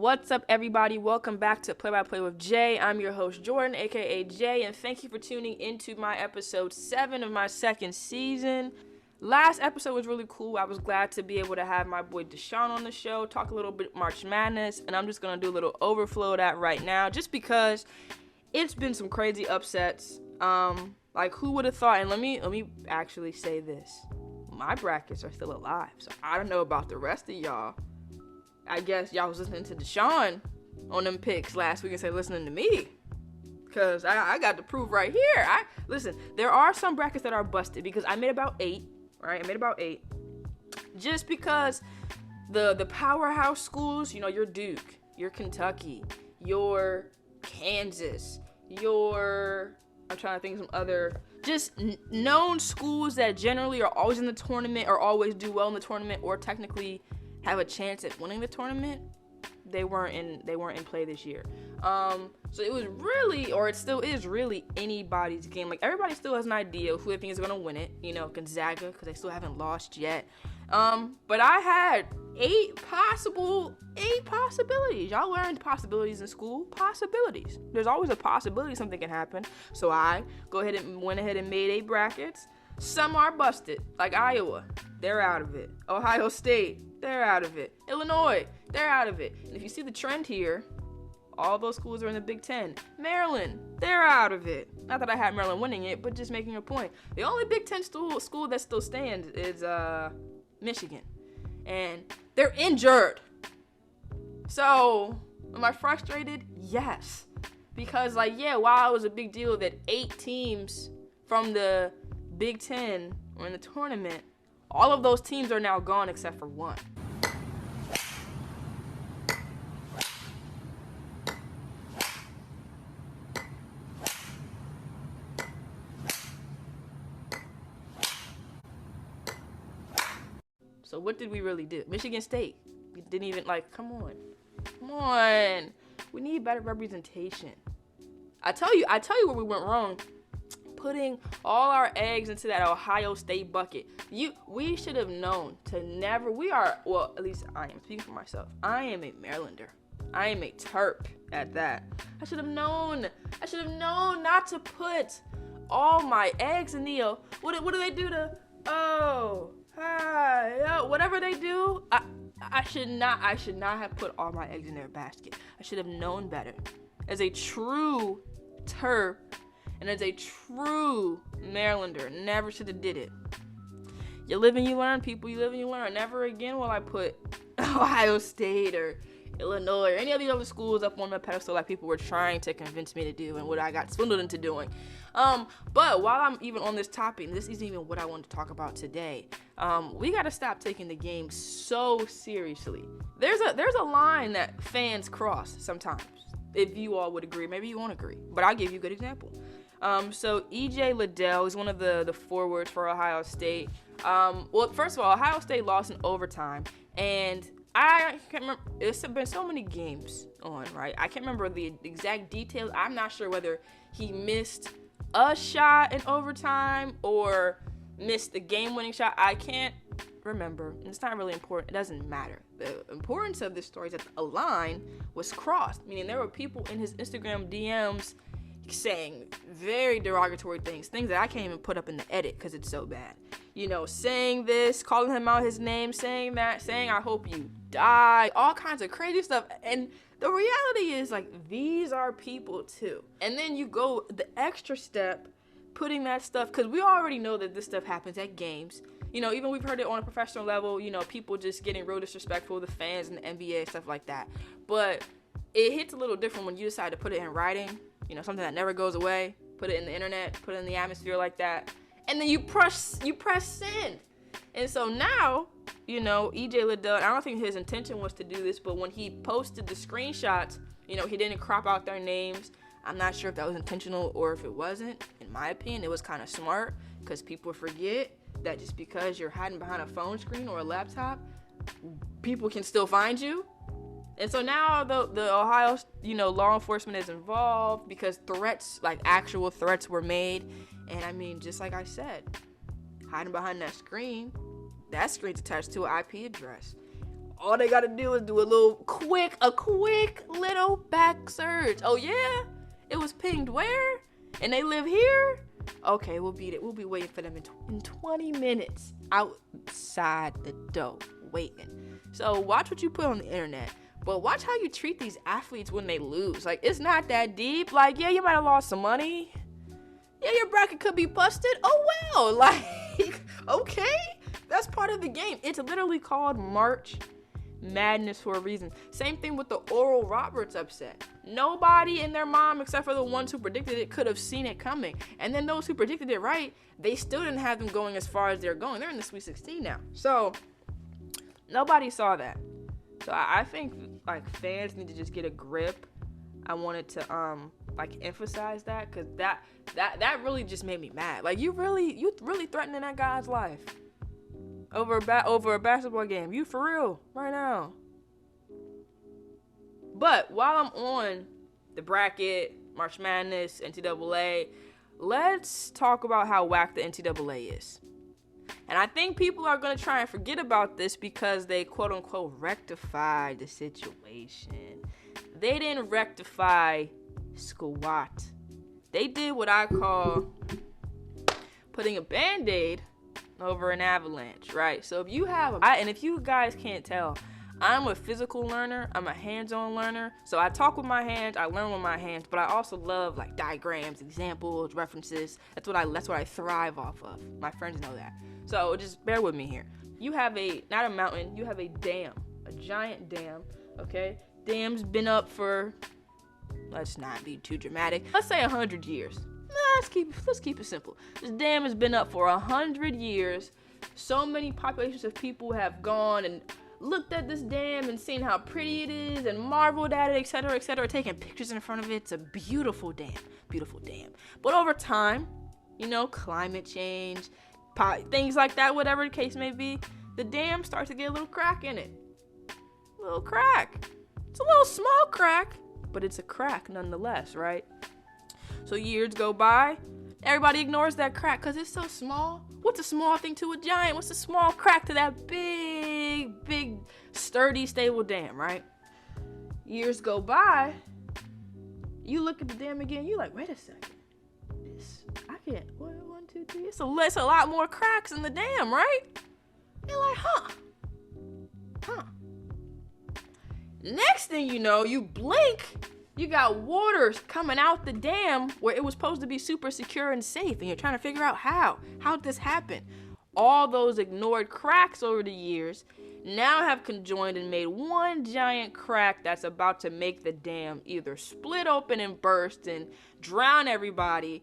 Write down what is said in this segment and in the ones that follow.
What's up, everybody? Welcome back to Play by Play with Jay. I'm your host, Jordan, aka Jay, and thank you for tuning into my episode 7 of my second season. Last episode was really cool. I was glad to be able to have my boy Deshaun on the show, talk a little bit March Madness, and I'm just gonna do a little overflow of that right now, just because it's been some crazy upsets. Like who would have thought? And let me actually say this: my brackets are still alive, so I don't know about the rest of y'all. I guess y'all was listening to Deshaun on them picks last week instead of listening to me. Because I got the proof right here. Listen, there are some brackets that are busted because I made about 8, right? I made about 8. Just because the powerhouse schools, your Duke, your Kentucky, your Kansas, I'm trying to think of some other just known schools that generally are always in the tournament or always do well in the tournament or technically have a chance at winning the tournament, they weren't in play this year. So it was really, or it still is really, anybody's game. Like, everybody still has an idea of who they think is going to win it. Gonzaga, because they still haven't lost yet. But I had 8 possibilities. Y'all learned possibilities in school. Possibilities. There's always a possibility something can happen. So I went ahead and made 8 brackets. Some are busted, like Iowa. They're out of it. Ohio State, they're out of it. Illinois, they're out of it. And if you see the trend here, all those schools are in the Big Ten. Maryland, they're out of it. Not that I had Maryland winning it, but just making a point. The only Big Ten school that still stands is Michigan. And they're injured. So, am I frustrated? Yes. Because, while it was a big deal that 8 teams from the Big Ten were in the tournament, all of those teams are now gone except for one. So what did we really do? Michigan State. We didn't even, come on. We need better representation. I tell you where we went wrong. Putting all our eggs into that Ohio State bucket. We should have known to never, at least I am speaking for myself. I am a Marylander. I am a Terp at that. I should have known not to put all my eggs in the, what do they do to, whatever they do, I should not have put all my eggs in their basket. I should have known better. As a true Terp, and as a true Marylander, never should have did it. You live and you learn, people. You live and you learn. Never again will I put Ohio State or Illinois or any of these other schools up on the pedestal like people were trying to convince me to do and what I got swindled into doing. But while I'm even on this topic, and this isn't even what I wanted to talk about today, we got to stop taking the game so seriously. There's a line that fans cross sometimes. If you all would agree, maybe you won't agree, but I'll give you a good example. So E.J. Liddell is one of the forwards for Ohio State. Well, first of all, Ohio State lost in overtime, and I can't remember. It's been so many games on, right? I can't remember the exact details. I'm not sure whether he missed a shot in overtime or missed the game-winning shot. I can't remember. It's not really important. It doesn't matter. The importance of this story is that a line was crossed, meaning there were people in his Instagram DMs saying very derogatory things that I can't even put up in the edit because it's so bad. Saying this, calling him out his name, saying that, saying I hope you die, all kinds of crazy stuff. And the reality is, these are people too. And then you go the extra step, putting that stuff, because we already know that this stuff happens at games. Even we've heard it on a professional level, people just getting real disrespectful, the fans and the NBA, stuff like that. But it hits a little different when you decide to put it in writing, something that never goes away, put it in the internet, put it in the atmosphere like that, and then you press send. And so now, E.J. Liddell, I don't think his intention was to do this, but when he posted the screenshots, he didn't crop out their names. I'm not sure if that was intentional or if it wasn't. In my opinion, it was kind of smart because people forget that just because you're hiding behind a phone screen or a laptop, people can still find you. And so now the Ohio, law enforcement is involved because threats, actual threats were made. And I mean, just like I said, hiding behind that screen's attached to an IP address. All they gotta do is do a quick little back search. Oh yeah, it was pinged where? And they live here? Okay, we'll be there. We'll be waiting for them in 20 minutes outside the door, waiting. So watch what you put on the internet, but watch how you treat these athletes when they lose. Like, it's not that deep. Like, yeah, you might have lost some money. Yeah, your bracket could be busted. Oh well, like, okay, that's part of the game. It's literally called March Madness for a reason. Same thing with the Oral Roberts upset. Nobody and their mom, except for the ones who predicted it, could have seen it coming. And then those who predicted it right, they still didn't have them going as far as they're going. They're in the Sweet 16 now. So nobody saw that. So I think like fans need to just get a grip. I wanted to like emphasize that, because that really just made me mad. Like, you really threatening that guy's life over a basketball game. You for real right now? But while I'm on the bracket, March Madness, NCAA, let's talk about how whack the NCAA is. And I think people are going to try and forget about this because they quote unquote rectified the situation. They didn't rectify squat. They did what I call putting a Band-Aid over an avalanche, right? So if you have and if you guys can't tell, I'm a physical learner. I'm a hands-on learner. So I talk with my hands, I learn with my hands, but I also love like diagrams, examples, references. That's what I thrive off of. My friends know that. So just bear with me here. You have not a mountain, you have a dam, a giant dam, okay? Dam's been up for, let's not be too dramatic, let's say 100 years. Let's keep it simple. This dam has been up for 100 years. So many populations of people have gone and looked at this dam and seen how pretty it is and marveled at it, etc., taking pictures in front of it. It's a beautiful dam. But over time, climate change, things like that, whatever the case may be, the dam starts to get a little crack in it. Little crack. It's a little small crack, but it's a crack nonetheless, right? So years go by, everybody ignores that crack because it's so small. What's a small thing to a giant? What's a small crack to that big, sturdy, stable dam, right? Years go by, you look at the dam again, you're like, wait a second. I can't, 1, 2, 3, it's a lot more cracks in the dam, right? You're like, huh. Next thing you know, you blink, you got waters coming out the dam where it was supposed to be super secure and safe, and you're trying to figure out how'd this happen? All those ignored cracks over the years now have conjoined and made one giant crack that's about to make the dam either split open and burst and drown everybody,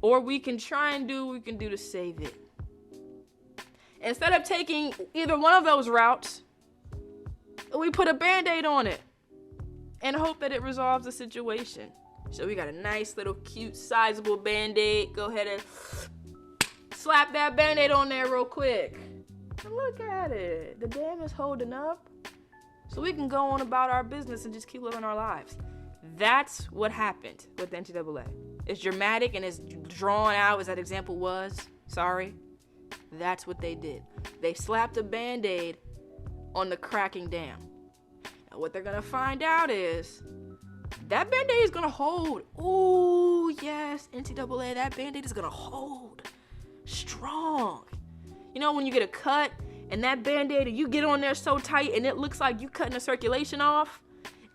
or we can try and do what we can do to save it. Instead of taking either one of those routes, we put a Band-Aid on it and hope that it resolves the situation. So we got a nice little cute sizable Band-Aid. Go ahead and slap that Band-Aid on there real quick. And look at it. The dam is holding up. So we can go on about our business and just keep living our lives. That's what happened with the NCAA. It's dramatic and it's drawn out as that example was. Sorry. That's what they did. They slapped a Band-Aid on the cracking dam. And what they're going to find out is that Band-Aid is going to hold. Oh, yes, NCAA, that Band-Aid is going to hold strong. You know when you get a cut and that Band-Aid, and you get on there so tight and it looks like you cutting the circulation off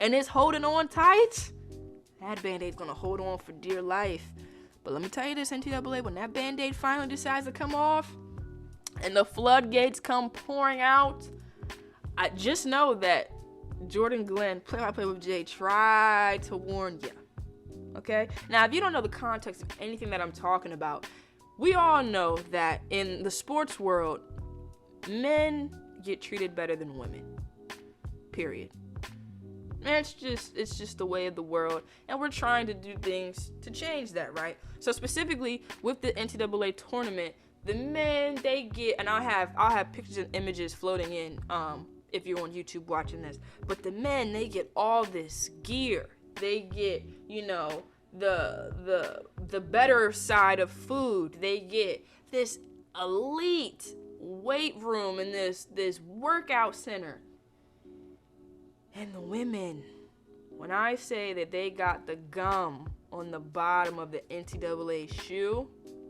and it's holding on tight? That Band-Aid's going to hold on for dear life. But let me tell you this, NCAA, when that Band-Aid finally decides to come off and the floodgates come pouring out, I just know that Jordan Glenn, play-by-play with Jay, tried to warn you. Okay? Now, if you don't know the context of anything that I'm talking about, we all know that in the sports world, men get treated better than women. Period. And it's just the way of the world, and we're trying to do things to change that, right? So specifically with the NCAA tournament, the men, they get, and I'll have pictures and images floating in if you're on YouTube watching this, but the men, they get all this gear. They get, the better side of food. They get this elite weight room and this workout center. And the women, when I say that they got the gum on the bottom of the NCAA shoe,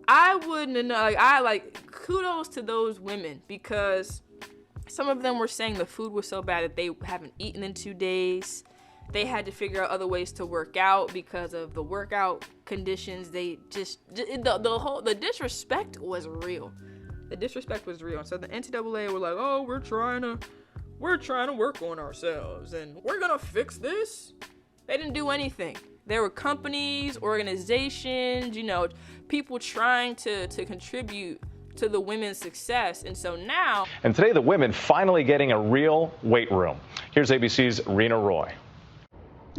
I wouldn't know. Kudos to those women, because some of them were saying the food was so bad that they haven't eaten in 2 days. They had to figure out other ways to work out because of the workout conditions. They just, the disrespect was real. The disrespect was real. And so the NCAA were like, oh, we're trying to work on ourselves and we're gonna fix this. They didn't do anything. There were companies, organizations, people trying to contribute to the women's success. And so now. And today the women finally getting a real weight room. Here's ABC's Rena Roy.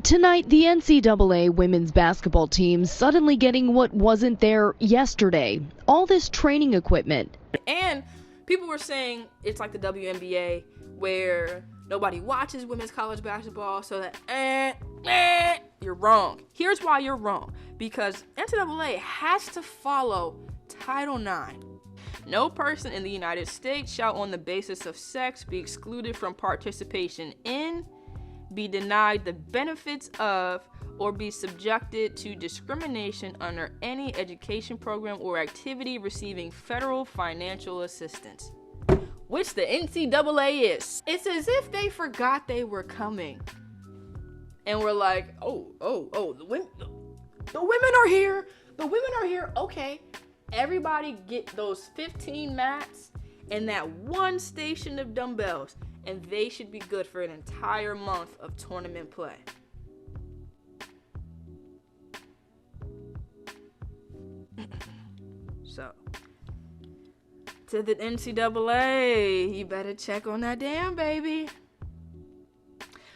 Tonight, the NCAA women's basketball team suddenly getting what wasn't there yesterday. All this training equipment. And people were saying it's like the WNBA, where nobody watches women's college basketball, so that you're wrong. Here's why you're wrong. Because NCAA has to follow Title IX. No person in the United States shall, on the basis of sex, be excluded from participation in, be denied the benefits of, or be subjected to discrimination under any education program or activity receiving federal financial assistance, which the NCAA is. It's as if they forgot they were coming and were like, oh, the women are here. The women are here. Okay, everybody get those 15 mats and that one station of dumbbells, and they should be good for an entire month of tournament play. So, to the NCAA, you better check on that damn baby.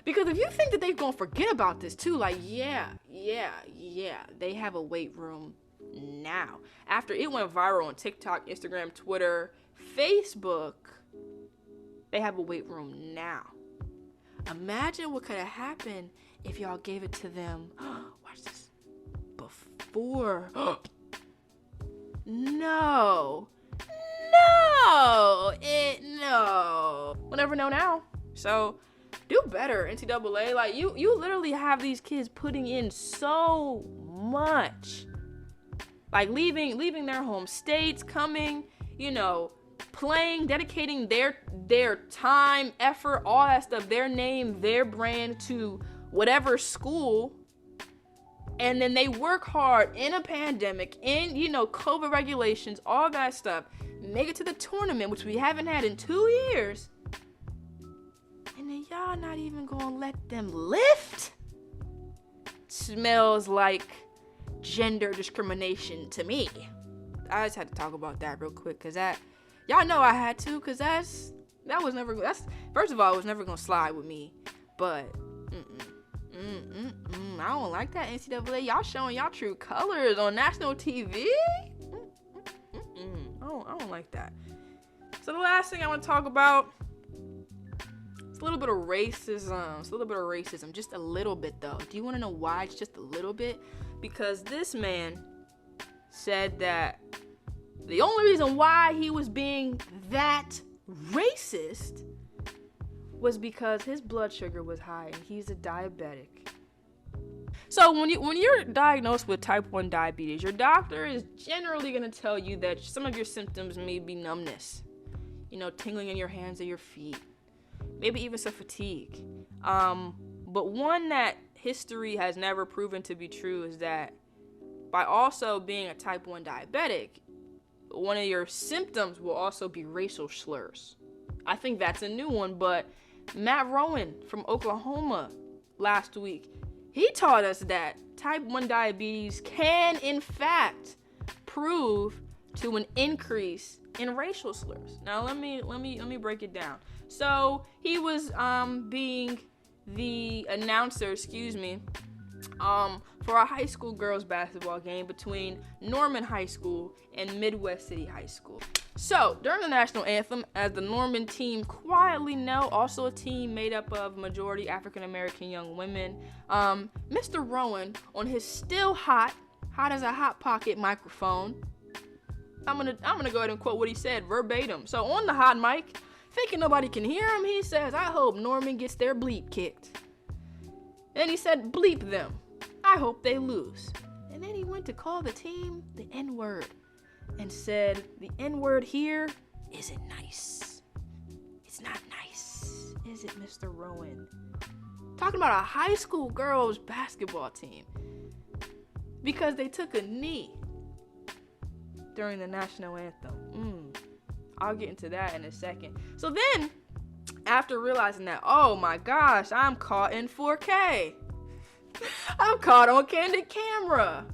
Because if you think that they're gonna forget about this too, like, yeah, they have a weight room now. After it went viral on TikTok, Instagram, Twitter, Facebook, they have a weight room now. Imagine what could have happened if y'all gave it to them. Watch this. Before. No. We'll never know now. So do better, NCAA. Like you literally have these kids putting in so much. Like leaving their home states, coming, playing, dedicating their time, effort, all that stuff, their name, their brand to whatever school. And then they work hard in a pandemic, in, COVID regulations, all that stuff, make it to the tournament, which we haven't had in 2 years. And then y'all not even gonna let them lift? Smells like gender discrimination to me. I just had to talk about that real quick, because y'all know I had to, because first of all, it was never gonna slide with me, but I don't like that, NCAA. Y'all showing y'all true colors on national TV. I don't like that. So the last thing I want to talk about is a little bit of racism. Just a little bit, though. Do you want to know why it's just a little bit? Because this man said that the only reason why he was being that racist was because his blood sugar was high and he's a diabetic. So when you're diagnosed with type 1 diabetes, your doctor is generally going to tell you that some of your symptoms may be numbness, tingling in your hands or your feet, maybe even some fatigue. But one that history has never proven to be true is that by also being a type 1 diabetic, one of your symptoms will also be racial slurs. I think that's a new one, but Matt Rowan from Oklahoma last week, he taught us that type 1 diabetes can in fact prove to an increase in racial slurs. Now let me break it down. So he was being the announcer, for a high school girls basketball game between Norman High School and Midwest City High School. So during the national anthem, as the Norman team quietly know, also a team made up of majority African American young women, Mr. Rowan, on his still hot as a hot pocket microphone, I'm gonna go ahead and quote what he said verbatim. So on the hot mic, Thinking nobody can hear him, he says, I hope Norman gets their bleep kicked. And he said, bleep them. I hope they lose. And then he went to call the team the N-word and said, the N-word here isn't nice. It's not nice, is it, Mr. Rowan? Talking about a high school girls basketball team because they took a knee during the national anthem. I'll get into that in a second. So then, after realizing that, oh my gosh, I'm caught in 4K. I'm caught on candid camera.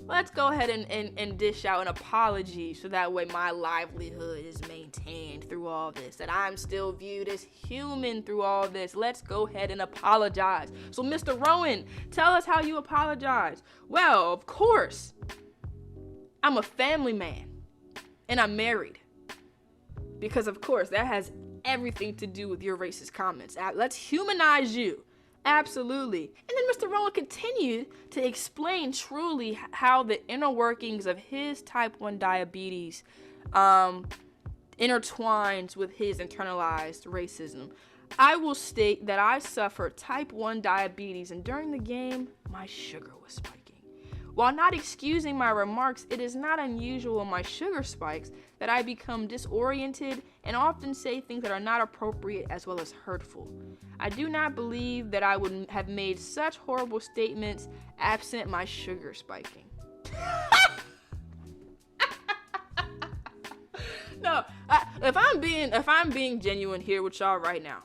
Let's go ahead and dish out an apology so that way my livelihood is maintained through all this, that I'm still viewed as human through all this. Let's go ahead and apologize. So Mr. Rowan, tell us how you apologize. Well, of course, I'm a family man and I'm married. Because of course, that has everything to do with your racist comments. Let's humanize you. Absolutely. And then Mr. Rowan continued to explain truly how the inner workings of his type 1 diabetes intertwines with his internalized racism. I will state that I suffer type 1 diabetes, and during the game, my sugar was spiking. While not excusing my remarks, it is not unusual when my sugar spikes that I become disoriented and often say things that are not appropriate as well as hurtful. I do not believe that I would have made such horrible statements absent my sugar spiking. No, if I'm being genuine here with y'all right now,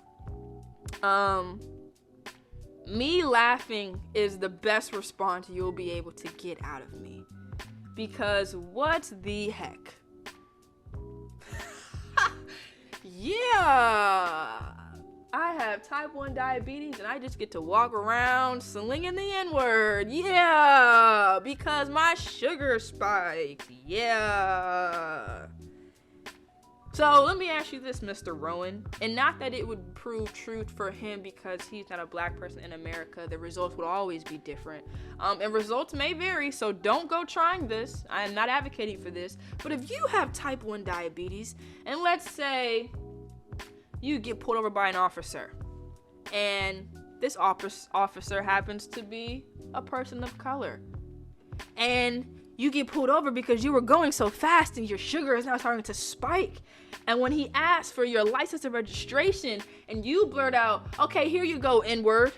me laughing is the best response you'll be able to get out of me. Because what the heck? Yeah, I have type 1 diabetes and I just get to walk around slinging the N-word. Yeah, because my sugar spikes. Yeah. So let me ask you this, Mr. Rowan, and not that it would prove truth for him because he's not a black person in America. The results would always be different. And results may vary, so don't go trying this. I am not advocating for this. But if you have type 1 diabetes, and let's say you get pulled over by an officer, and this officer happens to be a person of color, and you get pulled over because you were going so fast and your sugar is now starting to spike. And when he asks for your license and registration and you blurt out, okay, here you go, N-word.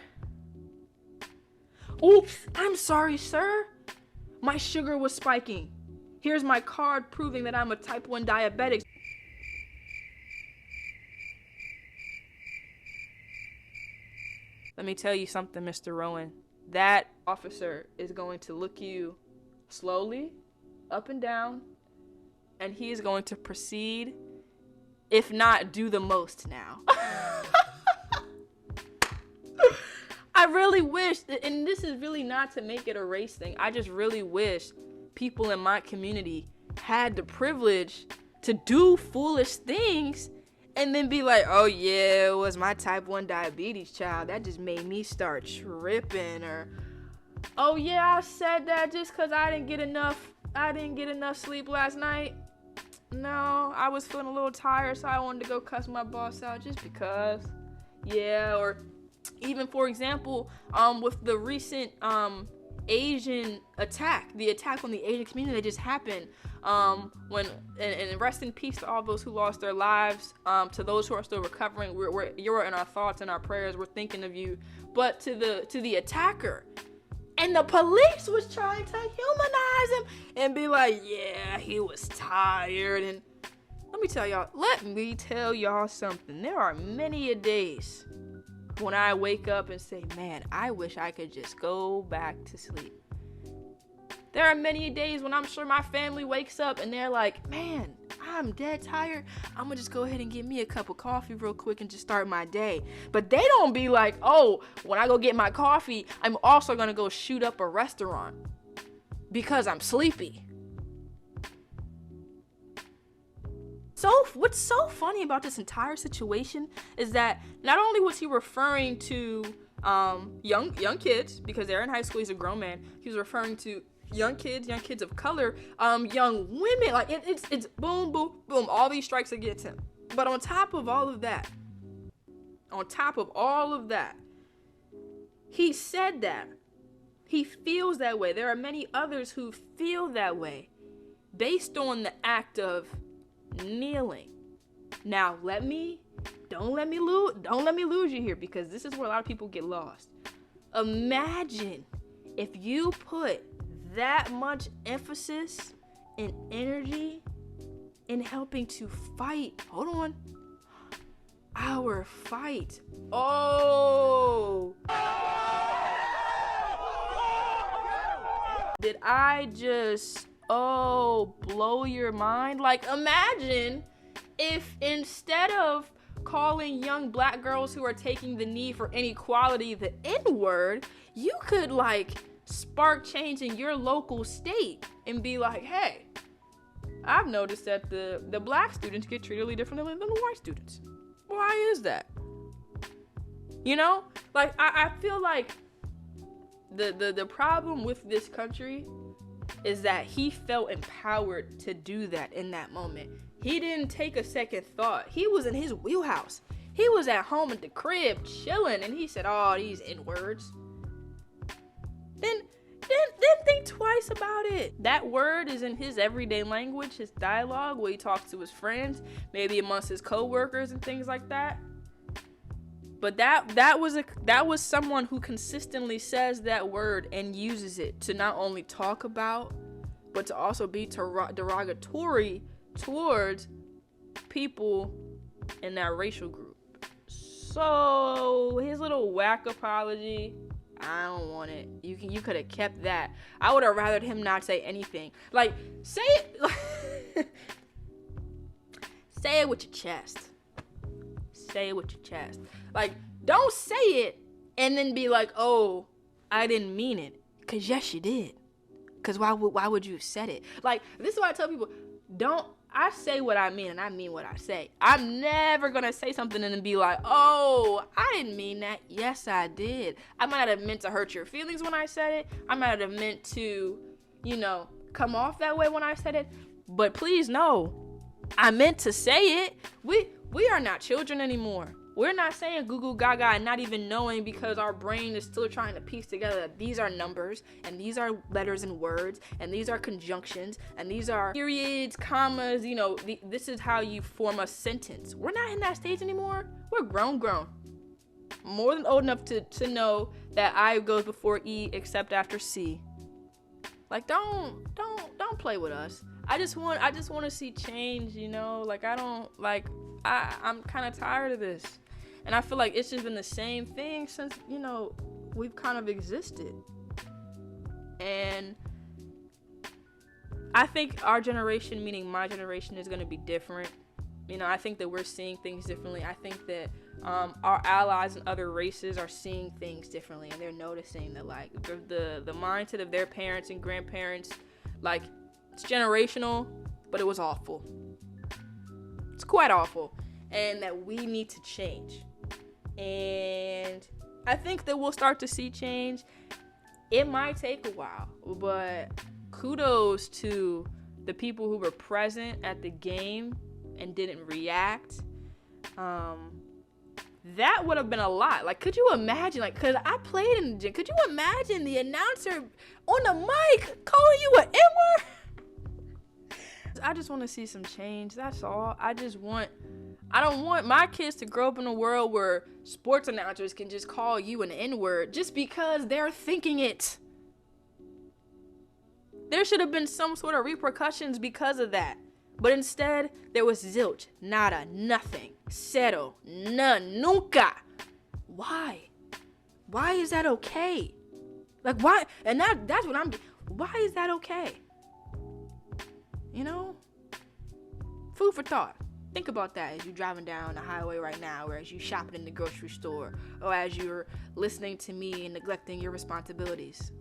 Oops, I'm sorry, sir. My sugar was spiking. Here's my card proving that I'm a type 1 diabetic. Let me tell you something, Mr. Rowan. That officer is going to look you slowly up and down, and he is going to proceed, if not do the most now. I really wish, and this is really not to make it a race thing, I just really wish people in my community had the privilege to do foolish things and then be like, oh yeah, it was my type 1 diabetes, child, that just made me start tripping, or oh yeah, I said that just because I didn't get enough sleep last night. No, I was feeling a little tired, so I wanted to go cuss my boss out just because. Yeah, or even for example, with the recent Asian attack, the attack on the Asian community that just happened, and rest in peace to all those who lost their lives, to those who are still recovering, you're in our thoughts and our prayers, we're thinking of you. But to the attacker, and the police was trying to humanize him and be like, yeah, he was tired. And let me tell y'all something. There are many a days when I wake up and say, man, I wish I could just go back to sleep. There are many days when I'm sure my family wakes up and they're like, man, I'm dead tired. I'm gonna just go ahead and get me a cup of coffee real quick and just start my day. But they don't be like, oh, when I go get my coffee, I'm also gonna go shoot up a restaurant because I'm sleepy. So what's so funny about this entire situation is that not only was he referring to young kids, because they're in high school, he's a grown man, he was referring to young kids of color, young women, like it's boom, boom, boom, all these strikes against him. But on top of all of that, he said that. He feels that way. There are many others who feel that way based on the act of kneeling. Now, don't let me lose you here, because this is where a lot of people get lost. Imagine if you put that much emphasis and energy in helping to fight. Hold on. Our fight. Oh. Did I just, blow your mind? Like, imagine if instead of calling young black girls who are taking the knee for inequality the N-word, you could, like, spark change in your local state and be like, hey, I've noticed that the black students get treated really differently than the white students. Why is that? You know? Like, I feel like the problem with this country is that he felt empowered to do that in that moment. He didn't take a second thought. He was in his wheelhouse. He was at home at the crib chilling, and he said, oh, these N-words. Then think twice about it. That word is in his everyday language, his dialogue, where he talks to his friends, maybe amongst his co-workers and things like that. But that was someone who consistently says that word and uses it to not only talk about, but to also be derogatory towards people in that racial group. So his little whack apology, I don't want it. You could have kept that. I would have rathered him not say anything. Like, say it. Say it with your chest. Say it with your chest. Like, don't say it and then be like, oh, I didn't mean it. Because yes, you did. Because why would you have said it? Like, this is why I tell people, I say what I mean and I mean what I say. I'm never going to say something and then be like, oh, I didn't mean that. Yes, I did. I might not have meant to hurt your feelings when I said it. I might have meant to, come off that way when I said it. But please know, I meant to say it. We are not children anymore. We're not saying goo goo gaga and not even knowing, because our brain is still trying to piece together that these are numbers and these are letters and words and these are conjunctions and these are periods, commas, this is how you form a sentence. We're not in that stage anymore. We're grown. More than old enough to know that I goes before E except after C. Like, don't play with us. I just want to see change, like I'm kind of tired of this. And I feel like it's just been the same thing since, we've kind of existed. And I think our generation, meaning my generation, is going to be different. I think that we're seeing things differently. I think that our allies and other races are seeing things differently, and they're noticing that, like, the mindset of their parents and grandparents, like, it's generational, but it was awful. It's quite awful. And that we need to change. And I think that we'll start to see change. It might take a while, but kudos to the people who were present at the game and didn't react. That would have been a lot. Like, could you imagine, like, because I played in the gym, could you imagine the announcer on the mic calling you an N-word? I just want to see some change. That's all. I don't want my kids to grow up in a world where sports announcers can just call you an N-word just because they're thinking it. There should have been some sort of repercussions because of that. But instead, there was zilch, nada, nothing, cero, none, nunca. Why? Why is that okay? Like, why? And that's what why is that okay? Food for thought. Think about that as you're driving down the highway right now, or as you're shopping in the grocery store, or as you're listening to me and neglecting your responsibilities.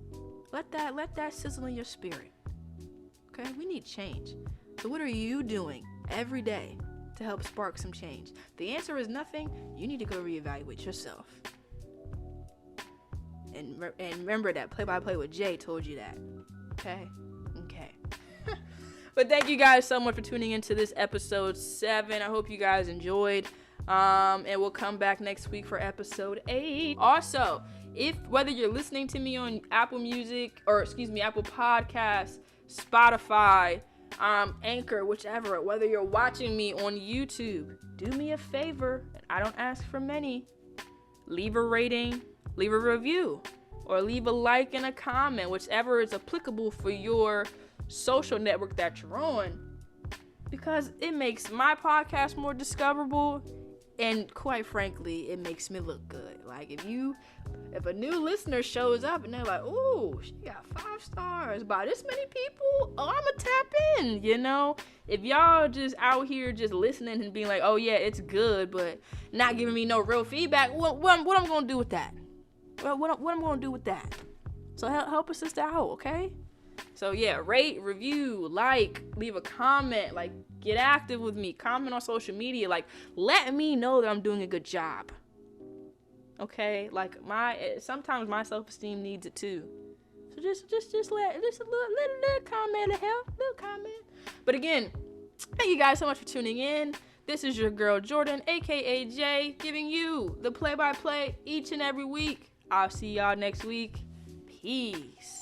Let that sizzle in your spirit. Okay? We need change. So what are you doing every day to help spark some change? The answer is nothing. You need to go reevaluate yourself. And remember that Play by Play with Jay told you that. Okay? But But thank you guys so much for tuning into this episode 7. I hope you guys enjoyed. And we'll come back next week for episode 8. Also, whether you're listening to me on Apple Podcasts, Spotify, Anchor, whichever, whether you're watching me on YouTube, do me a favor, and I don't ask for many. Leave a rating, leave a review, or leave a like and a comment, whichever is applicable for your social network that you're on, because it makes my podcast more discoverable, and quite frankly, it makes me look good. Like, if a new listener shows up and they're like, ooh, she got 5 stars by this many people, oh, I'ma tap in, you know? If y'all just out here just listening and being like, oh yeah, it's good, but not giving me no real feedback, what I'm gonna do with that? Well, what I'm gonna do with that? So help a sister out, okay? So yeah, rate, review, like, leave a comment, like, get active with me, comment on social media, like, let me know that I'm doing a good job. Okay, like sometimes my self-esteem needs it too. So just a little comment to help, little comment. But again, thank you guys so much for tuning in. This is your girl Jordan, aka Jay, giving you the play-by-play each and every week. I'll see y'all next week. Peace.